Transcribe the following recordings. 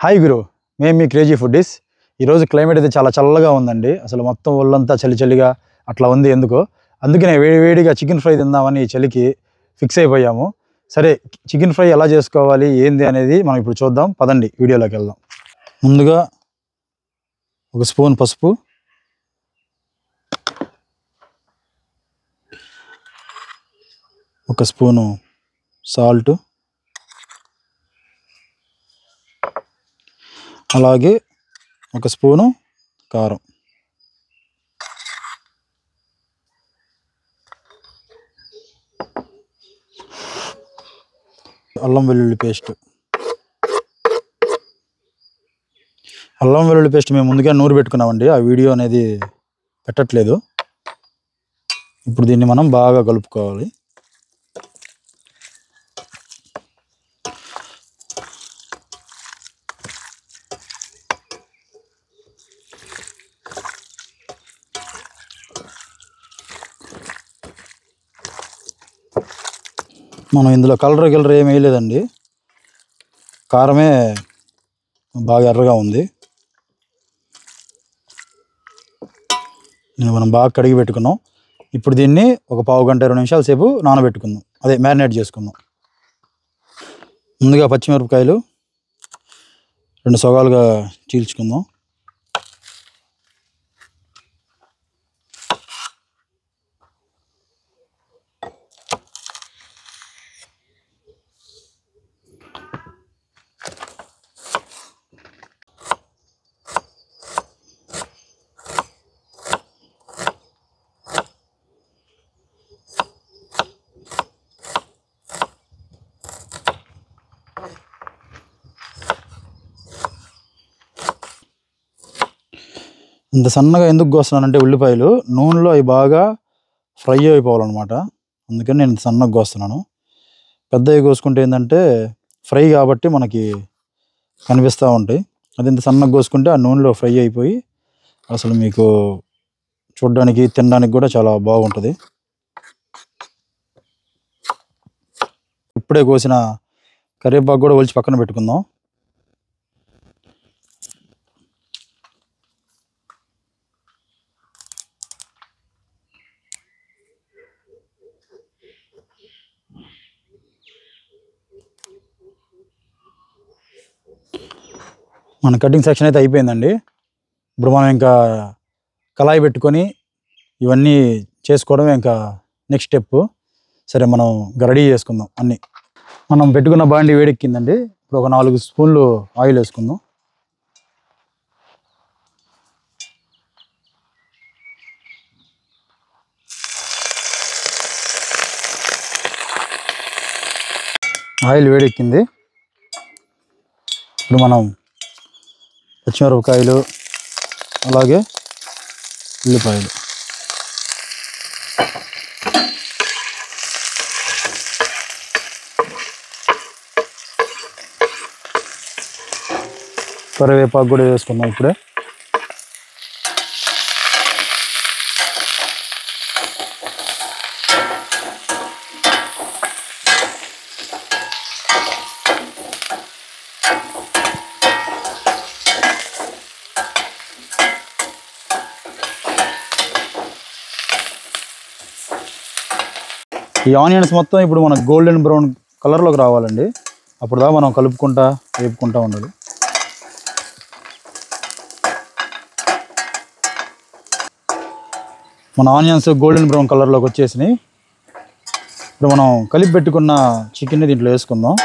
Hi గురు, మేము మీ crazy foodies. ఈరోజు climate అయితే చాలా చల్లగా ఉందండి. అసలు మొత్తం ఒళ్ళంతా చలి చలిగా అట్లా ఉంది. అందుకనే వేడివేడిగా చికెన్ ఫ్రై తిందామని ఈ చలికి ఫిక్స్ అయిపోయాము. సరే, చికెన్ ఫ్రై ఎలా చేసుకోవాలి ఏంది అనేది మనం ఇప్పుడు చూద్దాం. పదండి వీడియోలోకి వెళ్దాం. ముందుగా ఒక స్పూన్ పసుపు, ఒక స్పూను సాల్ట్, అలాగే ఒక స్పూను కారం, అల్లం వెల్లుల్లి పేస్ట్. మేము ముందుగా నూరు పెట్టుకున్నామండి. ఆ వీడియో అనేది పెట్టట్లేదు. ఇప్పుడు దీన్ని మనం బాగా కలుపుకోవాలి. మనం ఇందులో కలర్ ఏమీ వేయలేదండి. కారమే బాగా ఎర్రగా ఉంది. మనం బాగా కడిగి పెట్టుకున్నాం. ఇప్పుడు దీన్ని ఒక పావు గంట 20 నిమిషాల సేపు నానబెట్టుకుందాం, అదే మ్యారినేట్ చేసుకుందాం. ముందుగా పచ్చిమిరపకాయలు 2 సగాలుగా చీల్చుకుందాం. ఇంత సన్నగా ఎందుకు కోస్తున్నానంటే ఉల్లిపాయలు నూనెలో అవి బాగా ఫ్రై అయిపోవాలన్నమాట. అందుకని నేను సన్నగా కోస్తున్నాను. పెద్దవి కోసుకుంటే ఏంటంటే ఫ్రై కాబట్టి మనకి కనిపిస్తూ ఉంటాయి. అది ఇంత సన్నగా కోసుకుంటే ఆ నూనెలో ఫ్రై అయిపోయి అసలు మీకు చూడడానికి తినడానికి కూడా చాలా బాగుంటుంది. ఇప్పుడే కోసిన కరివేపాకు కూడా ఒలిచి పక్కన పెట్టుకుందాం. మన కటింగ్ సెక్షన్ అయితే అయిపోయిందండి. ఇప్పుడు మనం ఇంకా కళాయి పెట్టుకొని ఇవన్నీ చేసుకోవడమే ఇంకా నెక్స్ట్ స్టెప్. సరే, మనం రెడీ చేసుకుందాం అన్నీ. మనం పెట్టుకున్న బాండి వేడెక్కిందండి. ఇప్పుడు ఒక 4 స్పూన్లు ఆయిల్ వేసుకుందాం. ఆయిల్ వేడెక్కింది. ఇప్పుడు మనం పచ్చిమిరపకాయలు అలాగే ఉల్లిపాయలు, కరివేపాకు కూడా వేసుకుందాం ఇప్పుడే. ఈ ఆనియన్స్ మొత్తం ఇప్పుడు మనకు గోల్డెన్ బ్రౌన్ కలర్లోకి రావాలండి. అప్పుడు దా మనం వేపుకుంటా ఉండాలి. మన ఆనియన్స్ గోల్డెన్ బ్రౌన్ కలర్లోకి వచ్చేసినాయి. ఇప్పుడు మనం కలిపి పెట్టుకున్న చికెన్ని దీంట్లో వేసుకుందాం.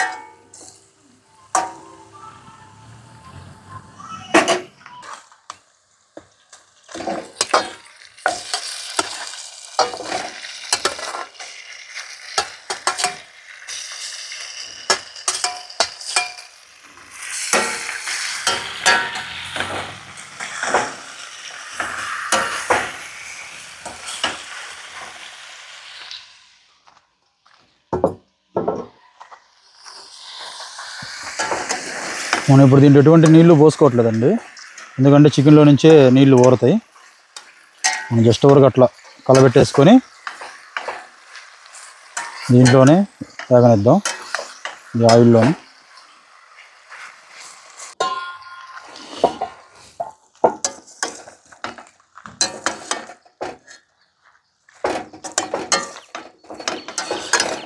మనం ఇప్పుడు దీంట్లో ఎటువంటి నీళ్లు పోసుకోవట్లేదండి, ఎందుకంటే చికెన్లో నుంచే నీళ్లు ఊరతాయి. మనం జస్ట్ వరకు అట్లా కలబెట్టేసుకొని దీంట్లోనే వేగనిద్దాం, ఈ ఆయిల్లోనే.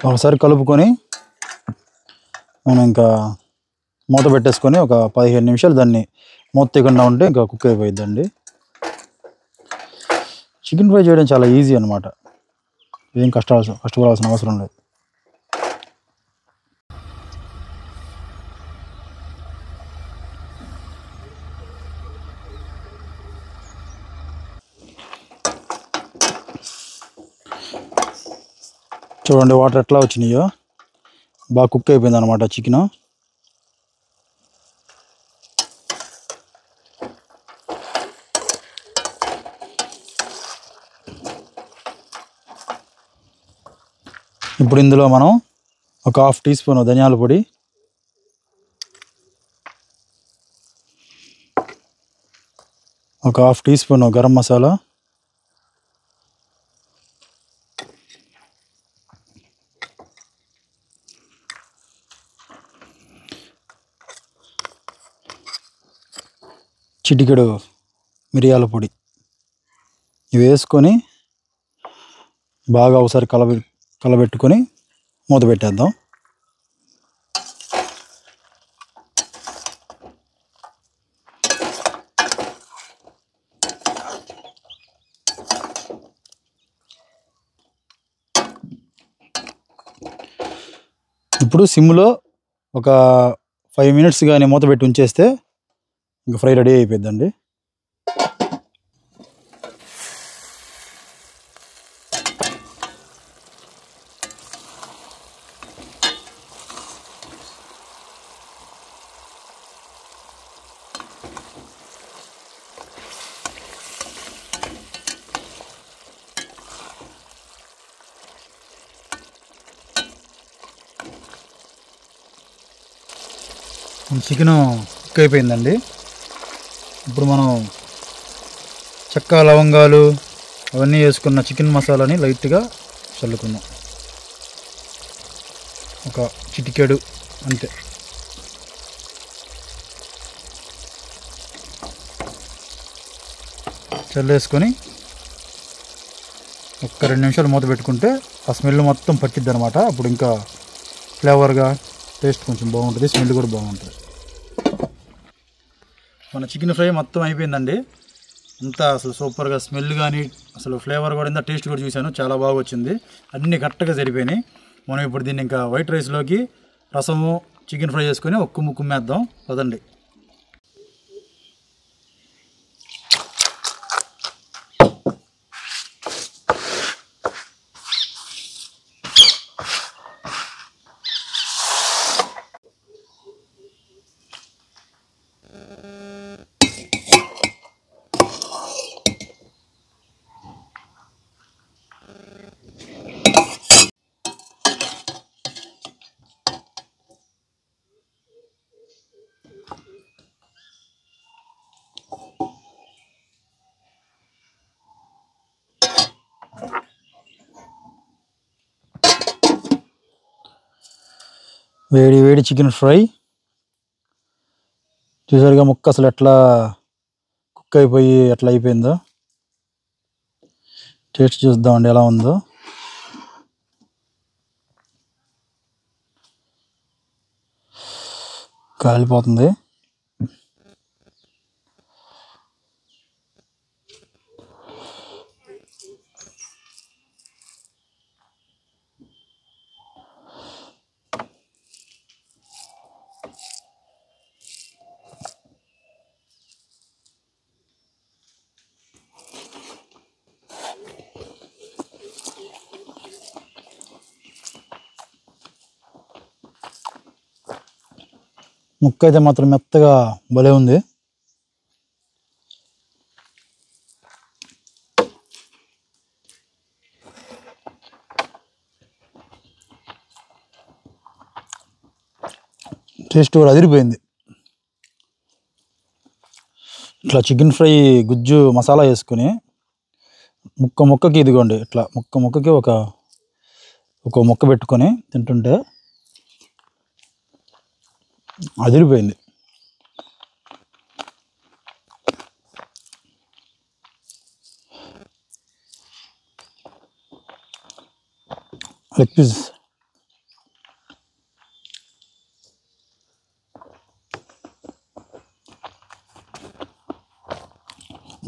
ఒకసారి కలుపుకొని మనం ఇంకా మూత పెట్టేసుకొని ఒక 15 నిమిషాలు దాన్ని మూత తీయకుండా ఉంటే ఇంకా కుక్ అయిపోయిద్దండి. చికెన్ ఫ్రై చేయడం చాలా ఈజీ అనమాట, ఏం కష్టపడాల్సిన అవసరం లేదు. చూడండి వాటర్ ఎట్లా వచ్చినాయో, బాగా కుక్ అయిపోయింది అనమాట చికెన్. ఇప్పుడు ఇందులో మనం ఒక 1/2 టీ స్పూన్ ధనియాల పొడి, ఒక 1/2 టీ స్పూన్ గరం మసాలా, చిటికెడు మిరియాల పొడి ఇవి వేసుకొని బాగా ఒకసారి కలబెట్టుకొని మూత పెట్టేద్దాం. ఇప్పుడు సిమ్లో ఒక 5 మినిట్స్ కానీ మూత పెట్టి ఉంచేస్తే ఇంకా ఫ్రై రెడీ అయిపోద్దండి. చికెన్ కుక్ అయిపోయిందండి. ఇప్పుడు మనం చెక్క లవంగాలు అవన్నీ వేసుకున్న చికెన్ మసాలాని లైట్గా చల్లుకుందాం, ఒక చిటికెడు అంతే. చల్లేసుకొని ఒక 2 నిమిషాలు మూత పెట్టుకుంటే ఆ స్మెల్ మొత్తం పట్టిద్ది అనమాట. అప్పుడు ఇంకా ఫ్లేవర్గా టేస్ట్ కొంచెం బాగుంటుంది, స్మెల్ కూడా బాగుంటుంది. మన చికెన్ ఫ్రై మొత్తం అయిపోయిందండి. అంతా అసలు సూపర్గా స్మెల్ కానీ అసలు ఫ్లేవర్ కూడా ఇంత టేస్ట్ కూడా చూశాను, చాలా బాగా వచ్చింది. అన్నీ కరెక్ట్గా సరిపోయినాయి. మనం ఇప్పుడు దీన్ని ఇంకా వైట్ రైస్లోకి రసము చికెన్ ఫ్రై చేసుకొని ఒక్క ముక్కుమ్మేద్దాం పదండి. వేడి వేడి చికెన్ ఫ్రై చూసారుగా, ముక్క అసలు ఎట్లా కుక్ అయిపోయి ఎట్లా అయిపోయిందో. టేస్ట్ చూద్దామండి ఎలా ఉందో. కాలిపోతుంది. ముక్క అయితే మాత్రం మెత్తగా భలే ఉంది. టేస్ట్ కూడా అదిరిపోయింది. ఇట్లా చికెన్ ఫ్రై గుజ్జు మసాలా వేసుకుని ముక్కకి ఇదిగోండి ఇట్లా ముక్కకి ఒక ముక్క పెట్టుకొని తింటుంటే అదిరిపోయింది. లెగ్ పీస్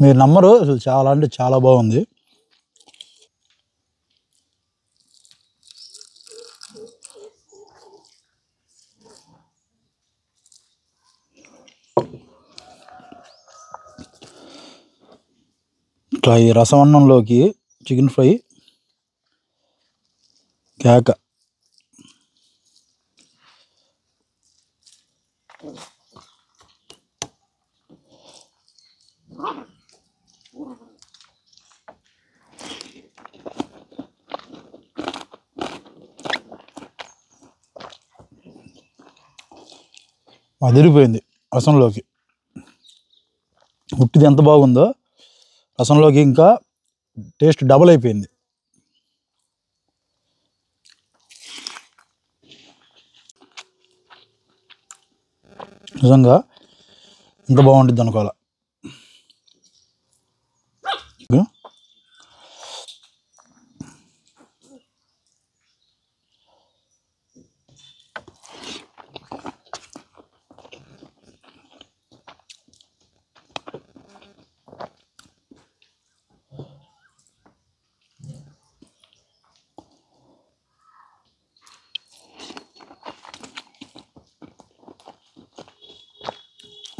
మీరు నమ్మరు, అసలు చాలా అంటే చాలా బాగుంది. ఇట్లా ఈ రసమన్నంలోకి చికెన్ ఫ్రై కేక. అదిరిపోయింది రసంలోకి. ఉట్టిది ఎంత బాగుందో రసంలోకి ఇంకా టేస్ట్ డబుల్ అయిపోయింది. నిజంగా ఎంత బాగుంటుంది అనుకోవాలా.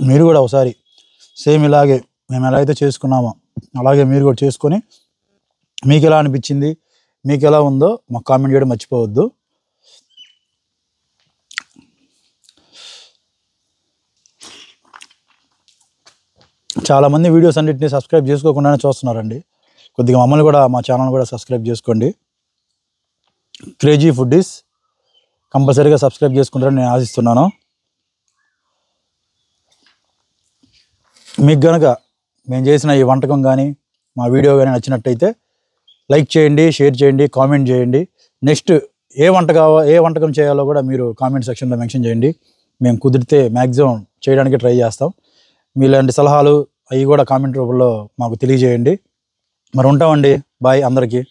మీరు కూడా ఒకసారి సేమ్ ఇలాగే మేము ఎలా అయితే చేసుకున్నామో అలాగే మీరు కూడా చేసుకొని మీకు ఎలా అనిపించింది, మీకు ఎలా ఉందో మాకు కామెంట్ చేయడం మర్చిపోవద్దు. చాలామంది వీడియోస్ అన్నింటినీ సబ్స్క్రైబ్ చేసుకోకుండానే చూస్తున్నారండి. కొద్దిగా మమ్మల్ని కూడా, మా ఛానల్ కూడా సబ్స్క్రైబ్ చేసుకోండి. క్రేజీ ఫుడ్డీస్ కంపల్సరీగా సబ్స్క్రైబ్ చేసుకుంటారని నేను ఆశిస్తున్నాను. మీకు కనుక మేము చేసిన ఈ వంటకం కానీ మా వీడియో కానీ నచ్చినట్టయితే లైక్ చేయండి, షేర్ చేయండి, కామెంట్ చేయండి. నెక్స్ట్ ఏ వంటకం చేయాలో కూడా మీరు కామెంట్ సెక్షన్లో మెన్షన్ చేయండి. మేము కుదిరితే మ్యాక్సిమం చేయడానికి ట్రై చేస్తాం. మీలాంటి సలహాలు అవి కూడా కామెంట్ రూపంలో మాకు తెలియజేయండి. మరి ఉంటామండి. బాయ్ అందరికీ.